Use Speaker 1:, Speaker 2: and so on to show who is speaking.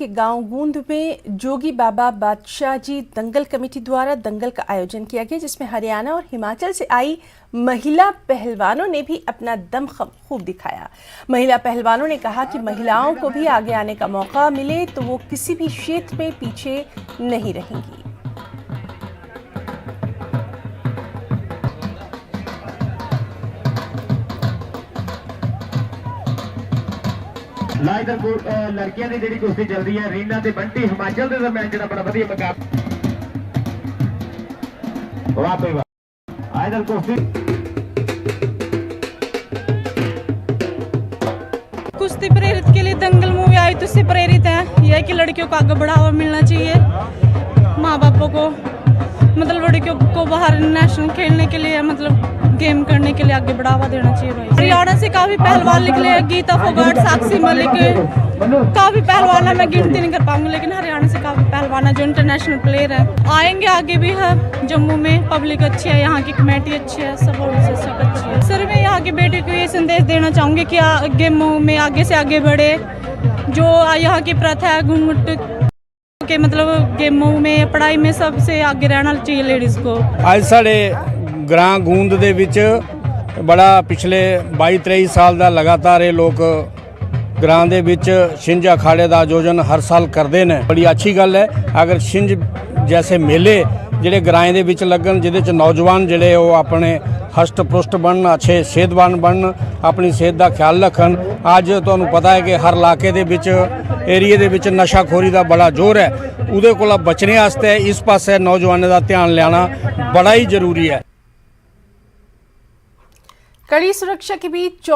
Speaker 1: कि गांव गूंद में जोगी बाबा बादशाह जी दंगल कमेटी द्वारा दंगल का आयोजन किया गया, जिसमें हरियाणा और हिमाचल से आई महिला पहलवानों ने भी अपना दम खूब दिखाया। महिला पहलवानों ने कहा कि महिलाओं को भी आगे आने का मौका मिले तो वो किसी भी क्षेत्र में पीछे नहीं रहेंगी।
Speaker 2: इधर लड़कियां की जी कुश्ती चल रही है। रीना ते बंटी हिमाचल के दरम्यान जो बड़ा वधिया मुकाबला। वाह भाई वाह। इधर
Speaker 3: कुश्ती प्रेरित के लिए दंगल मूवी आई तो इससे प्रेरित है यह कि लड़कियों को आगे बढ़ावा मिलना चाहिए। माँ बापों को मतलब लड़कियों को बाहर नेशनल खेलने के लिए मतलब गेम करने के लिए आगे बढ़ावा देना चाहिए भाई। हरियाणा से काफी पहलवान निकले हैं, गीता फोगाट, साक्षी मलिक, काफी पहलवान है। मैं गिनती नहीं कर पाऊंगी लेकिन हरियाणा से काफी पहलवान है जो इंटरनेशनल प्लेयर है। आएंगे आगे भी है। जम्मू में पब्लिक अच्छी है, यहाँ की कमेटी अच्छी है, सपोर्ट सिस्टम अच्छी है। सर मैं यहाँ की बेटी को ये संदेश देना चाहूँगी कि गेमों में आगे से आगे बढ़े। जो यहाँ की प्रथा है घूंघट के मतलब गेमों में पढ़ाई में सबसे आगे रहना चाहिए लेडीज को।
Speaker 4: आज साढ़े ग्रां गूंद दे विच बड़ा पिछले 22-23 साल का लगातार ये लोग ग्रां दे विच छिंज अखाड़े का आयोजन हर साल करते हैं। बड़ी अच्छी गल है अगर छिंज जैसे मेले जिहड़े ग्राएं दे विच लगन, जिहदे च नौजवान जिहड़े वो अपने हष्ट पुष्ट बनन, अच्छे सेहतवान बनन, अपनी सेहत का ख्याल रखन। अज तुहानूं पता है कि हर इलाके दे विच एरिए दे विच नशाखोरी का बड़ा जोर है। उहदे कोला बचने वास्ते इस पासे नौजवानों का ध्यान लियाना बड़ा ही जरूरी है।
Speaker 1: कड़ी सुरक्षा के बीच